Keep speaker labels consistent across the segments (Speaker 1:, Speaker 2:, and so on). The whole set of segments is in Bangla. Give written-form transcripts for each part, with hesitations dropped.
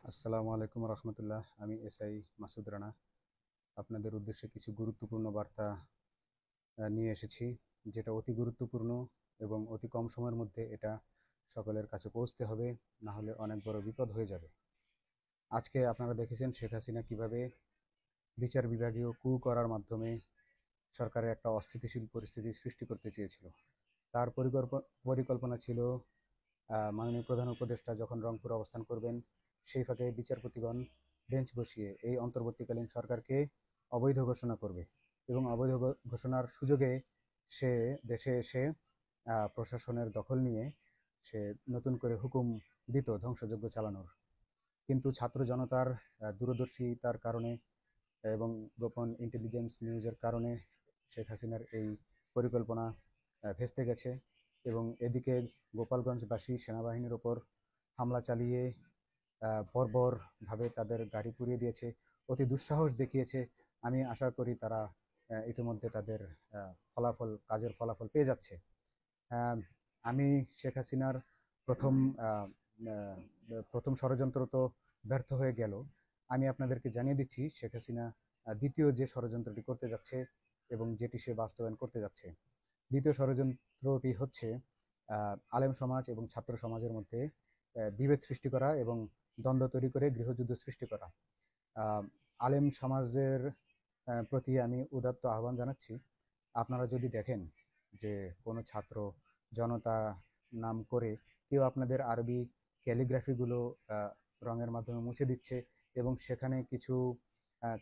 Speaker 1: আসসালামু আলাইকুম রহমতুল্লাহ। আমি এসআই মাসুদ রানা আপনাদের উদ্দেশ্যে কিছু গুরুত্বপূর্ণ বার্তা নিয়ে এসেছি, যেটা অতি গুরুত্বপূর্ণ এবং অতি কম সময়ের মধ্যে এটা সকলের কাছে পৌঁছতে হবে, না হলে অনেক বড় বিপদ হয়ে যাবে। আজকে আপনারা দেখেছেন শেখ হাসিনা কিভাবে বিচার বিভাগীয় কু করার মাধ্যমে সরকারের একটা অস্থিতিশীল পরিস্থিতি সৃষ্টি করতে চেয়েছিল। তার পরিকল্পনা ছিল মাননীয় প্রধান উপদেষ্টা যখন রংপুর অবস্থান করবেন, সেই ফাঁকে বিচারপতিগণ বেঞ্চ বসিয়ে এই অন্তর্বর্তীকালীন সরকারকে অবৈধ ঘোষণা করবে এবং অবৈধ ঘোষণার সুযোগে সে দেশে এসে প্রশাসনের দখল নিয়ে সে নতুন করে হুকুম দিত ধ্বংসযজ্ঞ চালানোর। কিন্তু ছাত্র জনতার দূরদর্শিতার কারণে এবং গোপন ইন্টেলিজেন্স নিউজের কারণে শেখ হাসিনার এই পরিকল্পনা ভেস্তে গেছে এবং এদিকে গোপালগঞ্জবাসী সেনাবাহিনীর ওপর হামলা চালিয়ে বর্বরভাবে তাদের গাড়ি পুড়িয়ে দিয়েছে, অতি দুঃসাহস দেখিয়েছে। আমি আশা করি তারা ইতিমধ্যে তাদের কাজের ফলাফল পেয়ে যাচ্ছে। আহ, আমি শেখ হাসিনার প্রথম আহ, আহ, প্রথম ষড়যন্ত্র তো ব্যর্থ হয়ে গেল। আমি আপনাদেরকে জানিয়ে দিচ্ছি শেখ হাসিনা দ্বিতীয় যে ষড়যন্ত্রটি করতে যাচ্ছে এবং যেটি সে বাস্তবায়ন করতে যাচ্ছে। দ্বিতীয় ষড়যন্ত্রটি হচ্ছে আলেম সমাজ এবং ছাত্র সমাজের মধ্যে বিভেদ সৃষ্টি করা এবং দ্বন্দ্ব তৈরি করে গৃহযুদ্ধ সৃষ্টি করা। আহ, আলেম সমাজের প্রতি আমি উদাত্ত আহ্বান জানাচ্ছি, আপনারা যদি দেখেন যে কোনো ছাত্র জনতা নাম করে কেউ আপনাদের আরবি ক্যালিগ্রাফিগুলো রঙের মাধ্যমে মুছে দিচ্ছে এবং সেখানে কিছু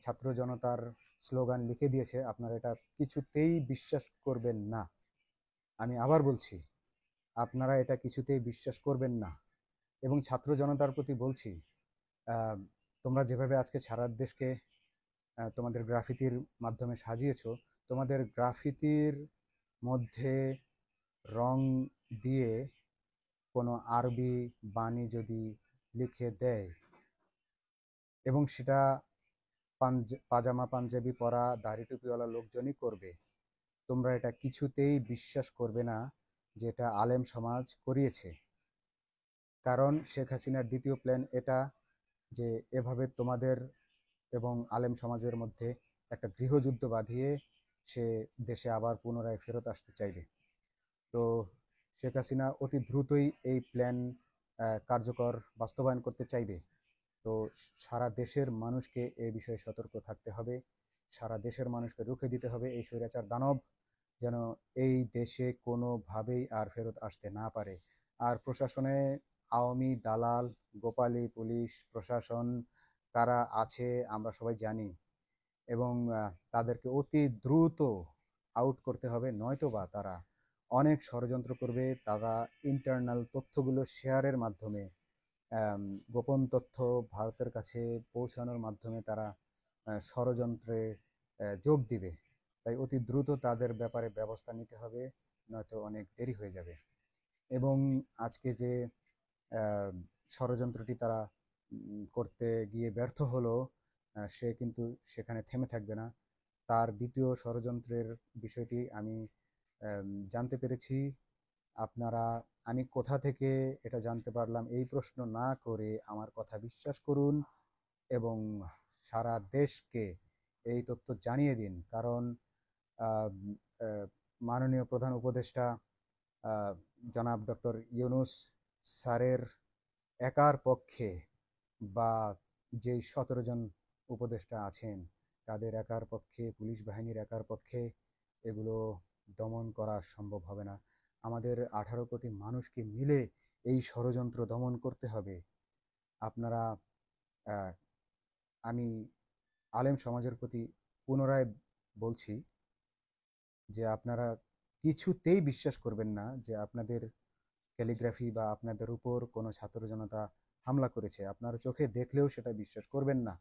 Speaker 1: ছাত্র জনতার স্লোগান লিখে দিয়েছে, আপনারা এটা কিছুতেই বিশ্বাস করবেন না। আমি আবার বলছি, আপনারা এটা কিছুতেই বিশ্বাস করবেন না। এবং ছাত্র জনতার প্রতি বলছি, আহ, তোমরা যেভাবে আজকে সারা দেশকে তোমাদের গ্রাফিতির মাধ্যমে সাজিয়েছো, তোমাদের গ্রাফিতির মধ্যে রং দিয়ে কোনো আরবি বাণী যদি লিখে দেয় এবং সেটা পাজামা পাঞ্জাবি পরা দাড়ি টুপিওয়ালা লোকজনই করবে, তোমরা এটা কিছুতেই বিশ্বাস করবে না যে এটা আলেম সমাজ করিয়েছে। কারণ শেখ হাসিনার দ্বিতীয় প্ল্যান এটা, যে এভাবে তোমাদের এবং আলেম সমাজের মধ্যে একটা গৃহযুদ্ধ বাঁধিয়ে সে দেশে আবার পুনরায় ফেরত আসতে চাইবে। তো শেখ হাসিনা অতি দ্রুতই এই প্ল্যান কার্যকর বাস্তবায়ন করতে চাইবে। তো সারা দেশের মানুষকে এ বিষয়ে সতর্ক থাকতে হবে, সারা দেশের মানুষকে রুখে দিতে হবে এই স্বৈরাচার দানব যেন এই দেশে কোনোভাবেই আর ফেরত আসতে না পারে। আর প্রশাসনে আওয়ামী দালাল, গোপালী পুলিশ প্রশাসন কারা আছে আমরা সবাই জানি এবং তাদেরকে অতি দ্রুত আউট করতে হবে, নয়তোবা তারা অনেক ষড়যন্ত্র করবে। তারা ইন্টারনাল তথ্যগুলো শেয়ারের মাধ্যমে, আম, গোপন তথ্য ভারতের কাছে পৌঁছানোর মাধ্যমে তারা ষড়যন্ত্রে যোগ দিবে। তাই অতি দ্রুত তাদের ব্যাপারে ব্যবস্থা নিতে হবে, নয়তো অনেক দেরি হয়ে যাবে। এবং আজকে যে আহ, ষড়যন্ত্রটি তারা করতে গিয়ে ব্যর্থ হলো, সে কিন্তু সেখানে থেমে থাকবে না। তার দ্বিতীয় ষড়যন্ত্রের বিষয়টি আমি জানতে পেরেছি। আপনারা, আমি কোথা থেকে এটা জানতে পারলাম এই প্রশ্ন না করে আমার কথা বিশ্বাস করুন এবং সারা দেশকে এই তথ্য জানিয়ে দিন। কারণ আহ, আহ, মাননীয় প্রধান উপদেষ্টা আহ, জনাব ডক্টর ইউনুস স্যারের একার পক্ষে বা যেই 17 জন উপদেষ্টা আছেন তাদের একার পক্ষে, পুলিশ বাহিনীর একার পক্ষে এগুলো দমন করা সম্ভব হবে না। আমাদের 18 কোটি মানুষকে মিলে এই ষড়যন্ত্র দমন করতে হবে। আপনারা, আহ, আমি আলেম সমাজের প্রতি পুনরায় বলছি যে আপনারা কিছুতেই বিশ্বাস করবেন না যে আপনাদের ক্যালিগ্রাফি বা আপনাদের উপর কোনো ছাত্র জনতা হামলা করেছে। আপনারা চোখে দেখলেও সেটা বিশ্বাস করবেন না,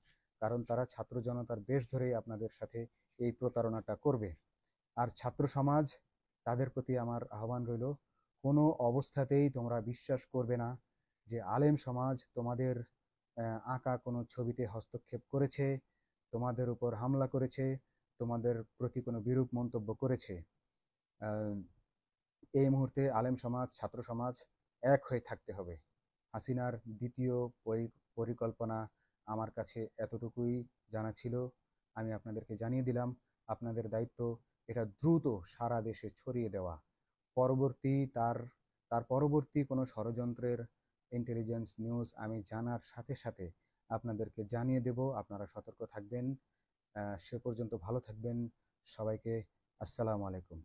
Speaker 1: কারণ তারা ছাত্র জনতার বেশ ধরেই আপনাদের সাথে এই প্রতারণাটা করবে। আর ছাত্র সমাজ, তাদের প্রতি আমার আহ্বান রইল, কোনো অবস্থাতেই তোমরা বিশ্বাস করবে না যে আলেম সমাজ তোমাদের আঁকা কোনো ছবিতে হস্তক্ষেপ করেছে, তোমাদের উপর হামলা করেছে, তোমাদের প্রতি কোনো বিরূপ মন্তব্য করেছে। আহ, এই মুহূর্তে আলেম সমাজ, ছাত্র সমাজ এক হয়ে থাকতে হবে। হাসিনার দ্বিতীয় পরিকল্পনা আমার কাছে এতটুকুই জানা ছিল। আমি আপনাদেরকে জানিয়ে দিলাম। আপনাদের দায়িত্ব এটা দ্রুত সারা দেশে ছড়িয়ে দেওয়া। পরবর্তী তার তার পরবর্তী কোনো ষড়যন্ত্রের ইন্টেলিজেন্স নিউজ আমি জানার সাথে সাথে আপনাদেরকে জানিয়ে দেব। আপনারা সতর্ক থাকবেন। সে পর্যন্ত ভালো থাকবেন। সবাইকে আসসালামু আলাইকুম।